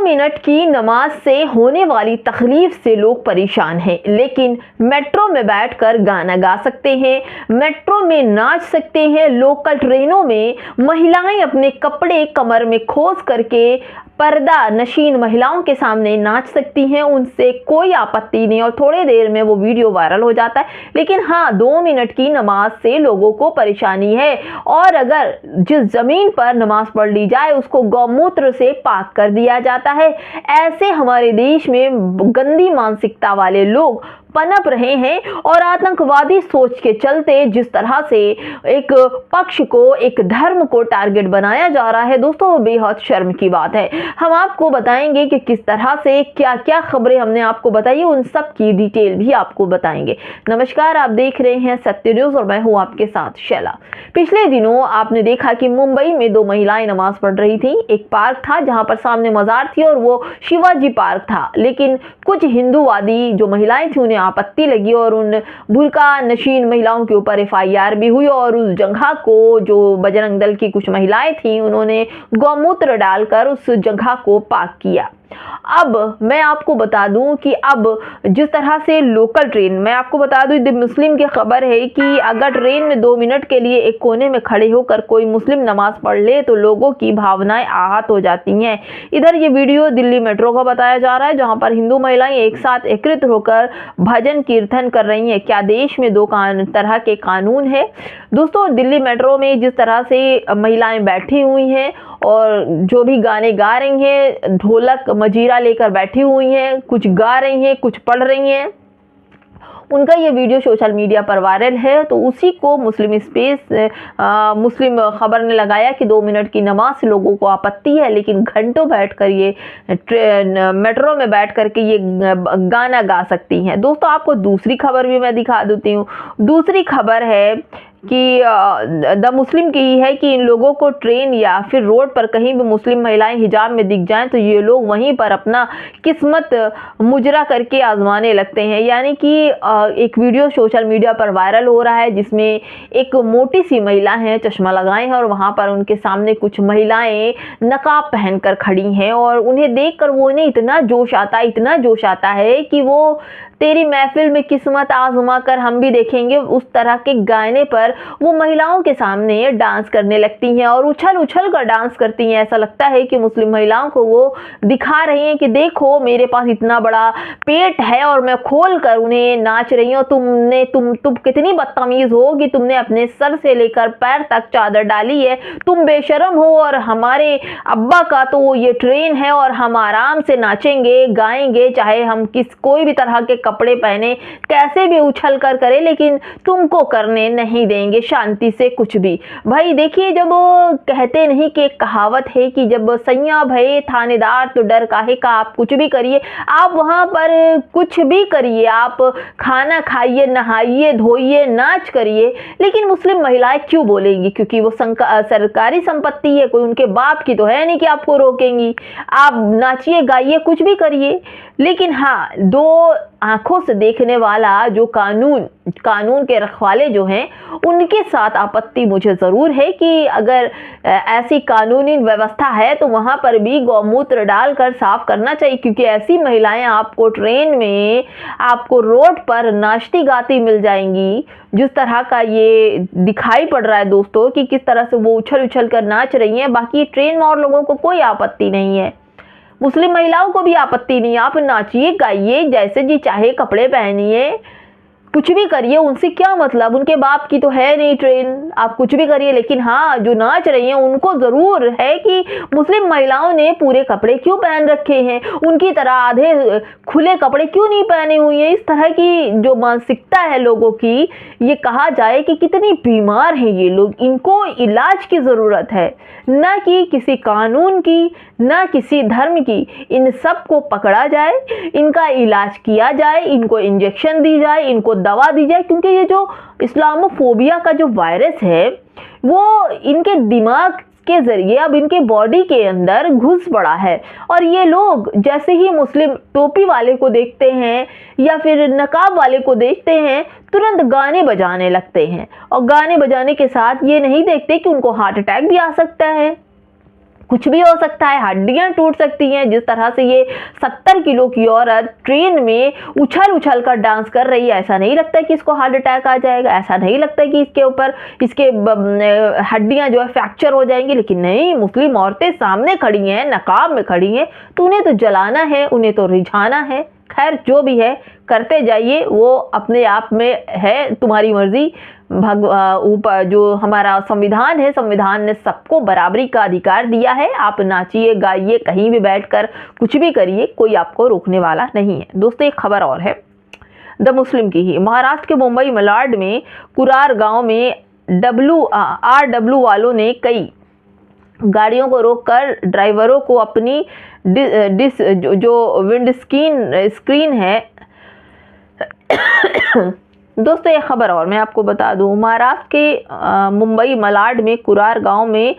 Minute की नमाज से होने वाली तकलीफ से लोग परेशान हैं, लेकिन मेट्रो में बैठकर गाना गा सकते हैं, मेट्रो में नाच सकते हैं, लोकल ट्रेनों में महिलाएं अपने कपड़े कमर में खोस करके पर्दा नशीन महिलाओं के सामने नाच सकती हैं, उनसे कोई आपत्ति नहीं और थोड़ी देर में वो वीडियो वायरल हो जाता है। लेकिन हाँ, 2 मिनट की नमाज से लोगों को परेशानी है और अगर जिस जमीन पर नमाज पढ़ ली जाए उसको गौमूत्र से पाक कर दिया जाता है। ऐसे हमारे देश में गंदी मानसिकता वाले लोग पनप रहे हैं और आतंकवादी सोच के चलते जिस तरह से एक पक्ष को, एक धर्म को टारगेट बनाया जा रहा है दोस्तों, वो बेहद शर्म की बात है। हम आपको बताएंगे कि किस तरह से क्या क्या खबरें हमने आपको बताई, उन सब की डिटेल भी आपको बताएंगे। नमस्कार, आप देख रहे हैं सत्य न्यूज और मैं हूं आपके साथ शैला। पिछले दिनों आपने देखा कि मुंबई में 2 महिलाएं नमाज पढ़ रही थी। एक पार्क था जहां पर सामने मजार थी और वो शिवाजी पार्क था, लेकिन कुछ हिंदूवादी जो महिलाएं थी उन्हें आपत्ति लगी और उन बुर्का नशीन महिलाओं के ऊपर FIR भी हुई और उस जगह को, जो बजरंग दल की कुछ महिलाएं थीं, उन्होंने गौमूत्र डालकर उस जगह को पाक किया। अब मैं आपको बता दूं कि अब जिस तरह से लोकल ट्रेन, मैं आपको बता दूं द मुस्लिम की खबर है कि अगर ट्रेन में 2 मिनट के लिए एक कोने में खड़े होकर कोई मुस्लिम नमाज पढ़ ले तो लोगों की भावनाएं आहत हो जाती हैं। इधर ये वीडियो दिल्ली मेट्रो का बताया जा रहा है जहां पर हिंदू महिलाएं एक साथ एकत्रित होकर भजन कीर्तन कर रही हैं। क्या देश में 2 तरह के कानून है दोस्तों? दिल्ली मेट्रो में जिस तरह से महिलाएं बैठी हुई हैं और जो भी गाने गा रही हैं, ढोलक मजीरा लेकर बैठी हुई हैं, कुछ गा रही हैं, कुछ पढ़ रही हैं, उनका ये वीडियो सोशल मीडिया पर वायरल है। तो उसी को मुस्लिम मुस्लिम खबर ने लगाया कि 2 मिनट की नमाज से लोगों को आपत्ति है, लेकिन घंटों बैठकर ये मेट्रो में बैठ करके ये गाना गा सकती हैं। दोस्तों, आपको दूसरी खबर भी मैं दिखा देती हूँ। दूसरी खबर है कि द मुस्लिम की है कि इन लोगों को ट्रेन या फिर रोड पर कहीं भी मुस्लिम महिलाएं हिजाब में दिख जाएं तो ये लोग वहीं पर अपना किस्मत मुजरा करके आजमाने लगते हैं। यानी कि एक वीडियो सोशल मीडिया पर वायरल हो रहा है जिसमें एक मोटी सी महिला है, चश्मा लगाए हैं और वहां पर उनके सामने कुछ महिलाएं नकाब पहनकर खड़ी हैं और उन्हें देखकर वो उन्हें इतना जोश आता है कि वो तेरी महफिल में किस्मत आजमा कर हम भी देखेंगे, उस तरह के गाने पर वो महिलाओं के सामने डांस करने लगती हैं और उछल उछल कर डांस करती हैं। ऐसा लगता है कि मुस्लिम महिलाओं को वो दिखा रही हैं कि देखो मेरे पास इतना बड़ा पेट है और मैं खोल कर उन्हें नाच रही हूँ। तुम कितनी बदतमीज हो कि तुमने अपने सर से लेकर पैर तक चादर डाली है, तुम बेशरम हो और हमारे अब्बा का तो ये ट्रेन है और हम आराम से नाचेंगे गाएंगे, चाहे हम कोई भी तरह के कपड़े पहने, कैसे भी उछल कर करें, लेकिन तुमको करने नहीं देंगे शांति से कुछ भी। भाई देखिए, जब कहते नहीं कि एक कहावत है कि जब सैया भये थानेदार तो डर काहे का, आप कुछ भी करिए, आप वहां पर कुछ भी करिए, आप खाना खाइए, नहाइए, धोइए, नाच करिए, लेकिन मुस्लिम महिलाएं क्यों बोलेंगी? क्योंकि वो सरकारी संपत्ति है, कोई उनके बाप की तो है नहीं कि आपको रोकेंगी। आप नाचिए, गाइए, कुछ भी करिए, लेकिन हाँ, 2 आंखों से देखने वाला जो कानून के रखवाले जो हैं उनके साथ आपत्ति मुझे ज़रूर है कि अगर ऐसी कानूनी व्यवस्था है तो वहाँ पर भी गौमूत्र डालकर साफ करना चाहिए, क्योंकि ऐसी महिलाएं आपको ट्रेन में, आपको रोड पर नाचती गाती मिल जाएंगी। जिस तरह का ये दिखाई पड़ रहा है दोस्तों कि किस तरह से वो उछल उछल कर नाच रही हैं, बाकी ट्रेन में और लोगों को कोई आपत्ति नहीं है, मुस्लिम महिलाओं को भी आपत्ति नहीं। आप नाचिए गाइए, जैसे जी चाहे कपड़े पहनिए, कुछ भी करिए, उनसे क्या मतलब? उनके बाप की तो है नहीं ट्रेन, आप कुछ भी करिए। लेकिन हाँ, जो नाच रही हैं उनको ज़रूर है कि मुस्लिम महिलाओं ने पूरे कपड़े क्यों पहन रखे हैं, उनकी तरह आधे खुले कपड़े क्यों नहीं पहने हुए हैं। इस तरह की जो मानसिकता है लोगों की, ये कहा जाए कि कितनी बीमार हैं ये लोग। इनको इलाज की ज़रूरत है, ना कि किसी कानून की, ना किसी धर्म की। इन सब को पकड़ा जाए, इनका इलाज किया जाए, इनको इंजेक्शन दी जाए, इनको दवा दी जाए, क्योंकि ये जो इस्लामोफोबिया का जो वायरस है वो इनके दिमाग के जरिए अब इनके बॉडी के अंदर घुस पड़ा है और ये लोग जैसे ही मुस्लिम टोपी वाले को देखते हैं या फिर नकाब वाले को देखते हैं तुरंत गाने बजाने लगते हैं और गाने बजाने के साथ ये नहीं देखते कि उनको हार्ट अटैक भी आ सकता है। कुछ भी हो सकता है, हड्डियां टूट सकती हैं। जिस तरह से ये 70 किलो की औरत ट्रेन में उछल उछल कर डांस कर रही है, ऐसा नहीं लगता कि इसको हार्ट अटैक आ जाएगा, ऐसा नहीं लगता कि इसके ऊपर इसके हड्डियां जो है फ्रैक्चर हो जाएंगी। लेकिन नहीं, मुस्लिम औरतें सामने खड़ी हैं, नकाब में खड़ी हैं, तो उन्हें तो जलाना है, उन्हें तो रिझाना है। खैर जो भी है करते जाइए, वो अपने आप में है, तुम्हारी मर्जी। ऊपर जो हमारा संविधान है, संविधान ने सबको बराबरी का अधिकार दिया है। आप नाचिए गाइए, कहीं भी बैठकर कुछ भी करिए, कोई आपको रोकने वाला नहीं है। दोस्तों एक खबर और है द मुस्लिम की ही। महाराष्ट्र के मुंबई मलाड में कुरार गांव में RW वालों ने कई गाड़ियों को रोककर ड्राइवरों को अपनी जो विंड स्क्रीन है दोस्तों ये खबर और मैं आपको बता दूं, महाराष्ट्र के मुंबई मलाड में कुरार गांव में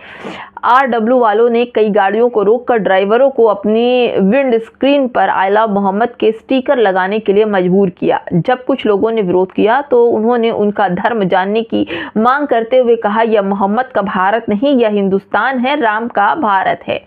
RW वालों ने कई गाड़ियों को रोककर ड्राइवरों को अपनी विंड स्क्रीन पर आई लव मोहम्मद के स्टिकर लगाने के लिए मजबूर किया। जब कुछ लोगों ने विरोध किया तो उन्होंने उनका धर्म जानने की मांग करते हुए कहा, यह मोहम्मद का भारत नहीं, यह हिंदुस्तान है, राम का भारत है।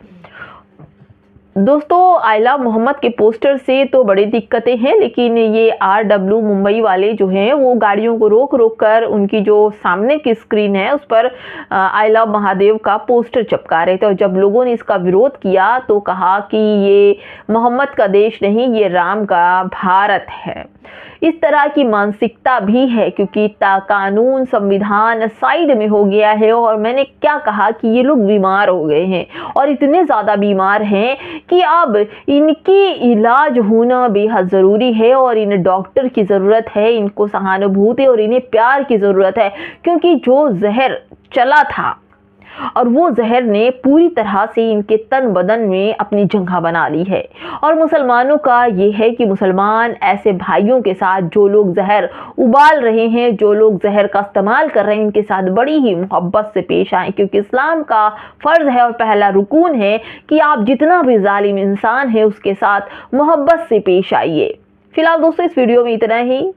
दोस्तों आई लव मोहम्मद के पोस्टर से तो बड़ी दिक्कतें हैं, लेकिन ये RW मुंबई वाले जो हैं वो गाड़ियों को रोक कर उनकी जो सामने की स्क्रीन है उस पर आई लव महादेव का पोस्टर चिपका रहे थे। और जब लोगों ने इसका विरोध किया तो कहा कि ये मोहम्मद का देश नहीं, ये राम का भारत है। इस तरह की मानसिकता भी है क्योंकि कानून संविधान साइड में हो गया है। और मैंने क्या कहा कि ये लोग बीमार हो गए हैं और इतने ज़्यादा बीमार हैं कि अब इनकी इलाज होना बेहद ज़रूरी है और इन्हें डॉक्टर की ज़रूरत है, इनको सहानुभूति और इन्हें प्यार की ज़रूरत है। क्योंकि जो जहर चला था और वो जहर ने पूरी तरह से इनके तन बदन में अपनी जगह बना ली है। और मुसलमानों का ये है कि मुसलमान ऐसे भाइयों के साथ जो लोग जहर उबाल रहे हैं, जो लोग जहर का इस्तेमाल कर रहे हैं, इनके साथ बड़ी ही मोहब्बत से पेश आए। क्योंकि इस्लाम का फ़र्ज़ है और पहला रुकून है कि आप जितना भी जालिम इंसान है उसके साथ मोहब्बत से पेश आइए। फिलहाल दोस्तों इस वीडियो में इतना ही।